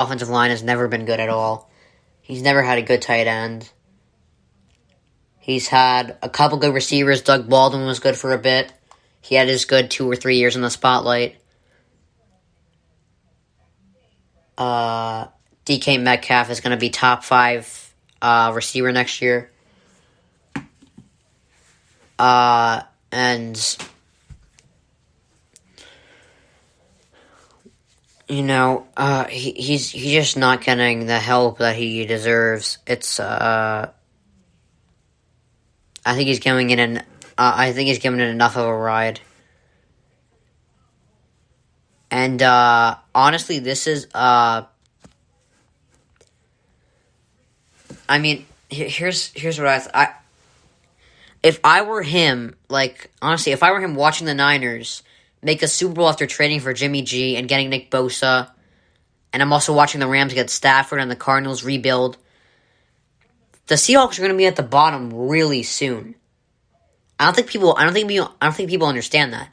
offensive line has never been good at all. He's never had a good tight end. He's had a couple good receivers. Doug Baldwin was good for a bit. He had his good 2 or 3 years in the spotlight. DK Metcalf is going to be top 5 receiver next year. And you know, he's just not getting the help that he deserves. I think he's giving it enough of a ride. And honestly, this is I mean, here's what if I were him, honestly, if I were him watching the Niners make a Super Bowl after trading for Jimmy G and getting Nick Bosa, and I'm also watching the Rams get Stafford and the Cardinals rebuild, the Seahawks are going to be at the bottom really soon. I don't think people understand that.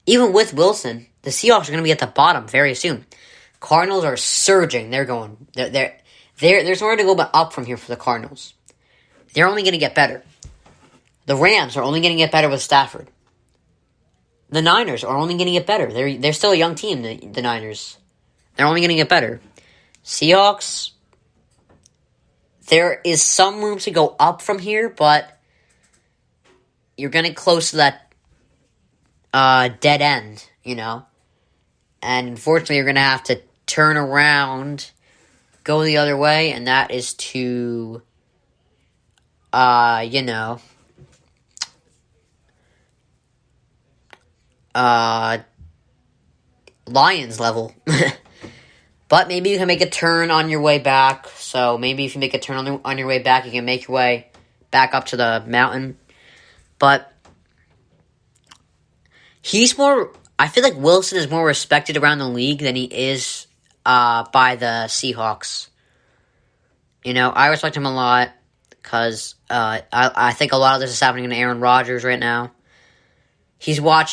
Even with Wilson, the Seahawks are going to be at the bottom very soon. Cardinals are surging. They're there's nowhere to go but up from here for the Cardinals. They're only going to get better. The Rams are only going to get better with Stafford. The Niners are only going to get better. They're still a young team, the Niners. They're only going to get better. Seahawks, there is some room to go up from here, but you're going to get close to that dead end, you know? And unfortunately, you're going to have to turn around, go the other way, and that is to, Lions level. But maybe you can make a turn on your way back. So maybe if you make a turn on your way back, you can make your way back up to the mountain. But I feel like Wilson is more respected around the league than he is by the Seahawks. You know, I respect him a lot because I think a lot of this is happening to Aaron Rodgers right now. He's not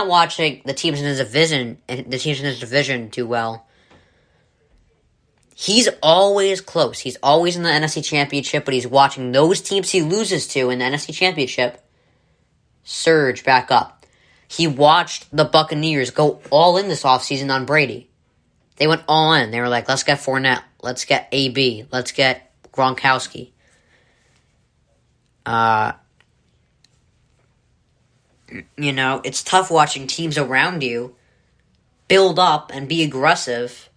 watching the teams in his division do well. He's always close. He's always in the NFC Championship, but he's watching those teams he loses to in the NFC Championship surge back up. He watched the Buccaneers go all in this offseason on Brady. They went all in. They were like, let's get Fournette. Let's get AB. Let's get Gronkowski. You know, it's tough watching teams around you build up and be aggressive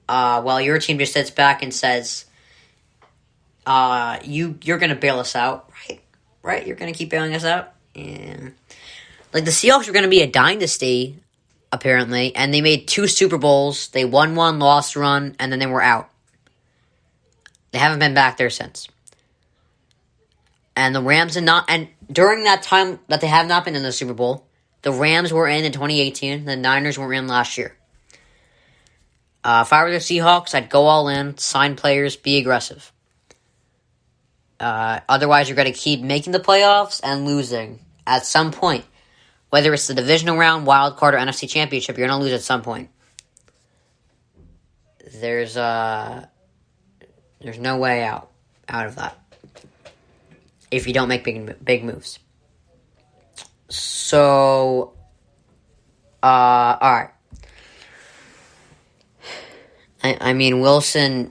while your team just sits back and says, you're going to bail us out, right? You're going to keep bailing us out? Yeah. Like, the Seahawks are going to be a dynasty, apparently, and they made 2 Super Bowls. They won one, lost one, and then they were out. They haven't been back there since. And the Rams and during that time that they have not been in the Super Bowl, the Rams were in 2018, the Niners were in last year. If I were the Seahawks, I'd go all in, sign players, be aggressive. Otherwise, you're going to keep making the playoffs and losing at some point. Whether it's the divisional round, wild card, or NFC Championship, you're going to lose at some point. There's no way out of that if you don't make big moves. So, alright. I mean, Wilson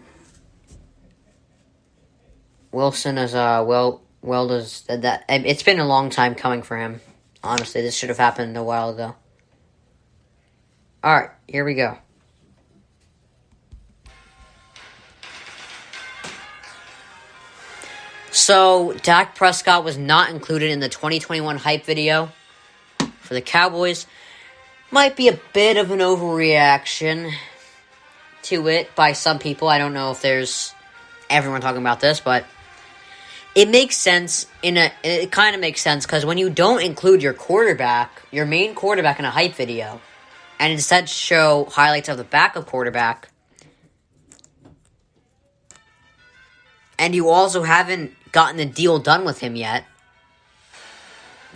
is, does that. It's been a long time coming for him. Honestly, this should have happened a while ago. Alright, here we go. So, Dak Prescott was not included in the 2021 hype video for the Cowboys. Might be a bit of an overreaction to it by some people. I don't know if there's everyone talking about this, but it makes sense. It kind of makes sense because when you don't include your main quarterback in a hype video, and instead show highlights of the backup quarterback, and you also haven't gotten the deal done with him yet,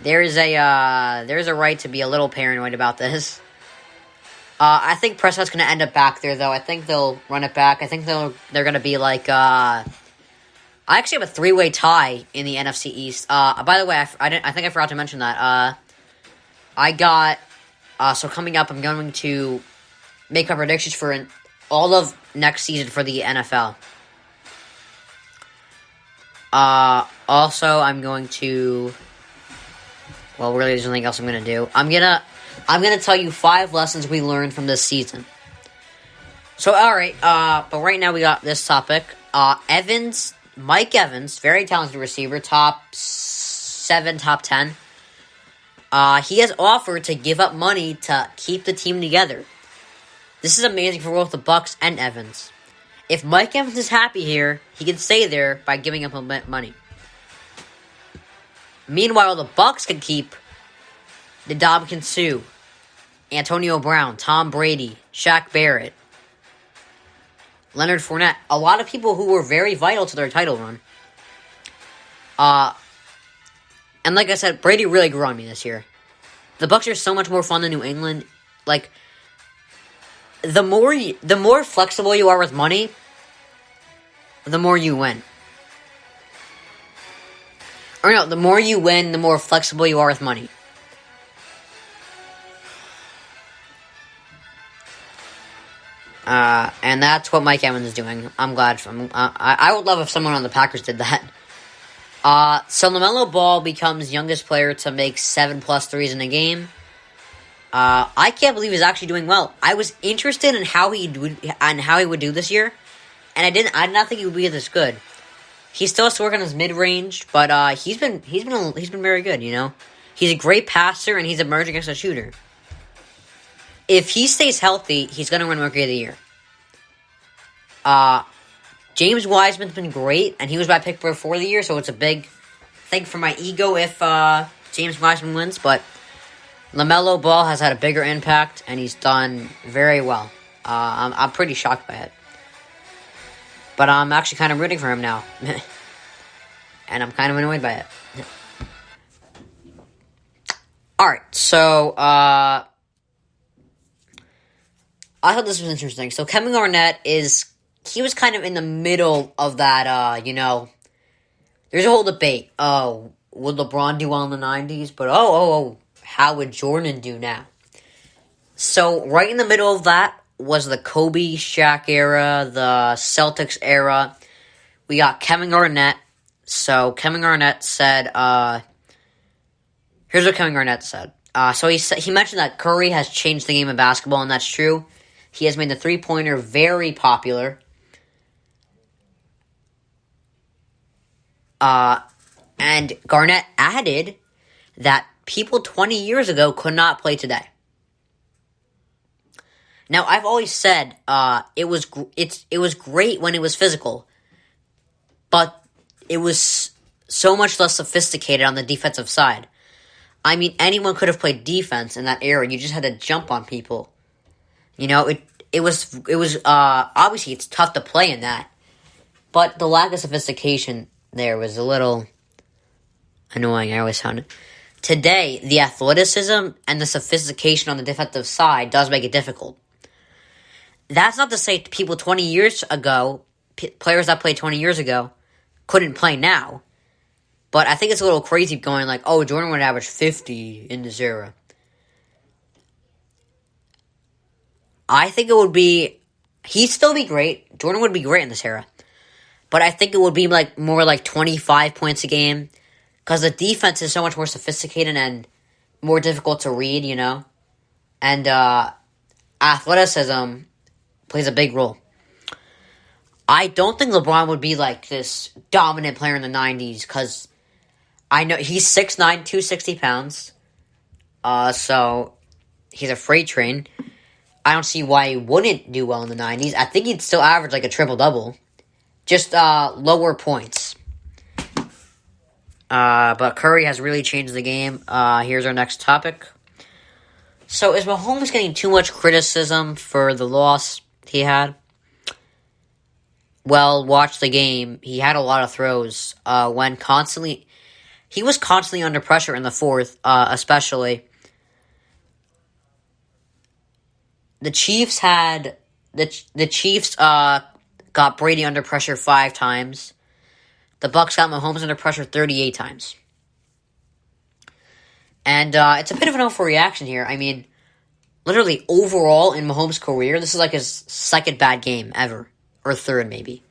there's a right to be a little paranoid about this. I think Prescott's going to end up back there, though. I think they'll run it back. I think they're going to be like. I actually have a 3-way tie in the NFC East. By the way, I think I forgot to mention that. I got. So coming up, I'm going to make my predictions for all of next season for the NFL. Also, I'm going to. Well, really, there's nothing else I'm going to do. I'm gonna tell you 5 lessons we learned from this season. So, alright, but right now we got this topic. Mike Evans, very talented receiver, top 7, top 10. He has offered to give up money to keep the team together. This is amazing for both the Bucs and Evans. If Mike Evans is happy here, he can stay there by giving up money. Meanwhile, the Bucs can keep Ndamukong Suh, Antonio Brown, Tom Brady, Shaq Barrett, Leonard Fournette. A lot of people who were very vital to their title run. And like I said, Brady really grew on me this year. The Bucs are so much more fun than New England. Like, the more flexible you are with money, the more you win. Or no, the more you win, the more flexible you are with money. And that's what Mike Evans is doing. I'm glad. I would love if someone on the Packers did that. So LaMelo Ball becomes youngest player to make 7+ threes in a game. I can't believe he's actually doing well. I was interested in how he would do this year, and I did not think he would be this good. He still has to work on his mid-range, but he's been very good. You know, he's a great passer and he's emerging as a shooter. If he stays healthy, he's going to win Rookie of the Year. James Wiseman's been great, and he was my pick for the year, so it's a big thing for my ego if James Wiseman wins. But LaMelo Ball has had a bigger impact, and he's done very well. I'm pretty shocked by it. But I'm actually kind of rooting for him now. And I'm kind of annoyed by it. Alright, so, I thought this was interesting. So, Kevin Garnett he was kind of in the middle of that, there's a whole debate. Oh, would LeBron do well in the 90s? But, how would Jordan do now? So, right in the middle of that was the Kobe, Shaq era, the Celtics era. We got Kevin Garnett. So, Kevin Garnett said, here's what Kevin Garnett said. So, he mentioned that Curry has changed the game of basketball, and that's true. He has made the three-pointer very popular. And Garnett added that people 20 years ago could not play today. Now, I've always said it was great when it was physical, but it was so much less sophisticated on the defensive side. I mean, anyone could have played defense in that era. You just had to jump on people. You know, it was obviously it's tough to play in that, but the lack of sophistication there was a little annoying. I always found it. Today, the athleticism and the sophistication on the defensive side does make it difficult. That's not to say people 20 years ago, players that played 20 years ago, couldn't play now. But I think it's a little crazy going like, oh, Jordan would average 50 in this era. I think it would be, he'd still be great. Jordan would be great in this era. But I think it would be more like 25 points a game. Because the defense is so much more sophisticated and more difficult to read, you know. And athleticism plays a big role. I don't think LeBron would be like this dominant player in the 90s. Because I know he's 6'9", 260 pounds. So he's a freight train. I don't see why he wouldn't do well in the 90s. I think he'd still average like a triple-double. Just lower points. But Curry has really changed the game. Here's our next topic. So, is Mahomes getting too much criticism for the loss he had? Well, watch the game. He had a lot of throws. He was constantly under pressure in the fourth, especially. the Chiefs had the Chiefs got Brady under pressure 5 times. The Bucs got Mahomes under pressure 38 times. And it's a bit of an overreaction here. I mean, literally overall in Mahomes' career, this is like his second bad game ever, or third maybe.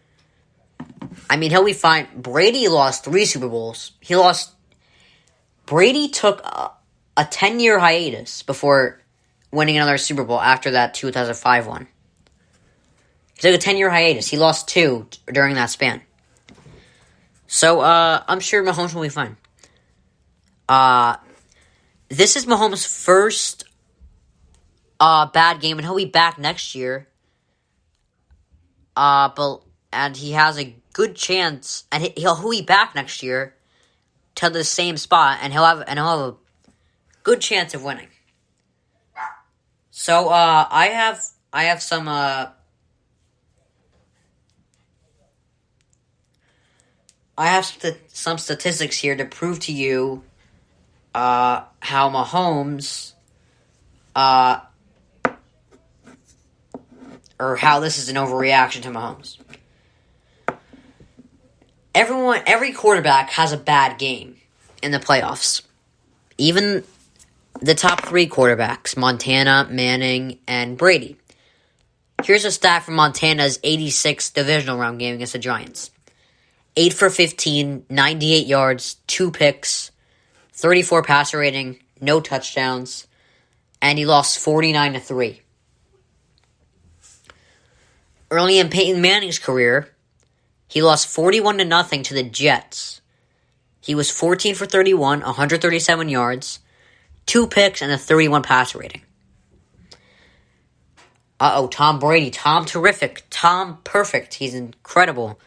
I mean, he'll be fine. Brady lost 3 Super Bowls. Brady took a 10-year hiatus before winning another Super Bowl after that 2005 one. He took a 10-year hiatus. He lost 2 during that span. So, I'm sure Mahomes will be fine. This is Mahomes' first bad game, and he'll be back next year. And he has a good chance, and he'll be back next year to the same spot, and he'll have a good chance of winning. So, I have some statistics here to prove to you how Mahomes or how this is an overreaction to Mahomes. Every quarterback has a bad game in the playoffs. Even the top 3 quarterbacks, Montana, Manning, and Brady. Here's a stat from Montana's 86th divisional round game against the Giants. 8 for 15, 98 yards, 2 picks, 34 passer rating, no touchdowns, and he lost 49-3. Early in Peyton Manning's career, he lost 41-0 to the Jets. He was 14 for 31, 137 yards, 2 picks, and a 31 passer rating. Tom Brady. Tom terrific. Tom perfect. He's incredible.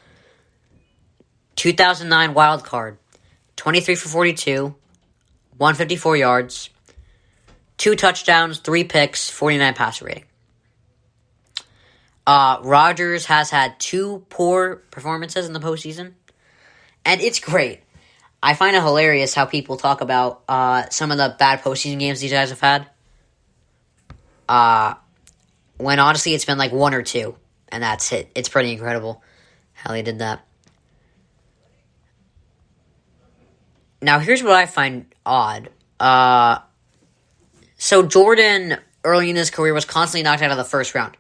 2009 wild card. 23 for 42, 154 yards, 2 touchdowns, 3 picks, 49 passer rating. Rodgers has had 2 poor performances in the postseason, and it's great. I find it hilarious how people talk about some of the bad postseason games these guys have had. When honestly it's been like 1 or 2, and that's it. It's pretty incredible how they did that. Now, here's what I find odd. So Jordan, early in his career, was constantly knocked out of the first round.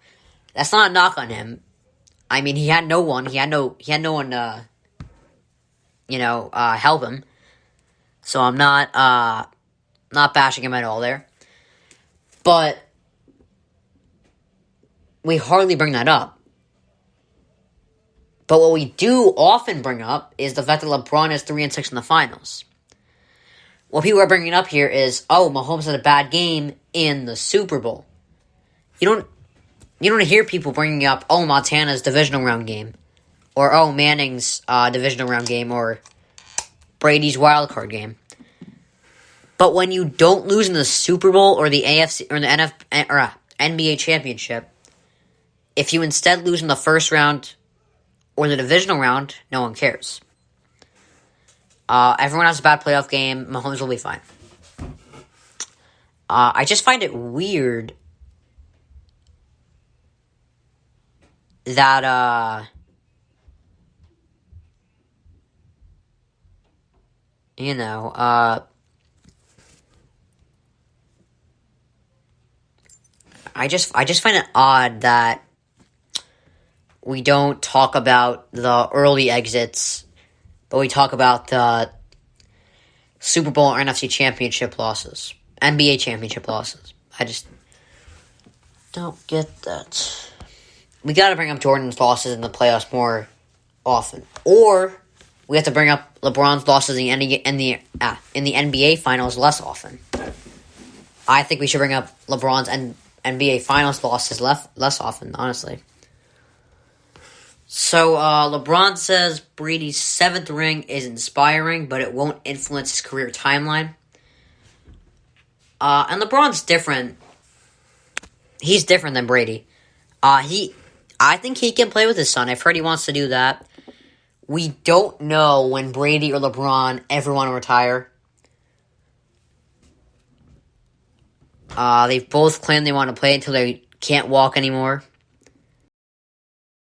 That's not a knock on him. I mean, he had no one. He had no one help him. So I'm not bashing him at all there. But we hardly bring that up. But what we do often bring up is the fact that LeBron is 3-6 in the finals. What people are bringing up here is, Mahomes had a bad game in the Super Bowl. You don't hear people bringing up, Montana's divisional round game, or Manning's divisional round game, or Brady's wild card game. But when you don't lose in the Super Bowl or the AFC or the NBA championship, if you instead lose in the first round or the divisional round, no one cares. Everyone has a bad playoff game. Mahomes will be fine. I just find it weird that I just find it odd that we don't talk about the early exits, but we talk about the Super Bowl or NFC championship losses, NBA championship losses. I just don't get that. We got to bring up Jordan's losses in the playoffs more often, or we have to bring up LeBron's losses in the NBA finals less often. I think we should bring up LeBron's NBA finals losses less often, honestly. So, LeBron says Brady's 7th ring is inspiring, but it won't influence his career timeline. And LeBron's different. He's different than Brady. I think he can play with his son. I've heard he wants to do that. We don't know when Brady or LeBron ever want to retire. They've both claimed they want to play until they can't walk anymore.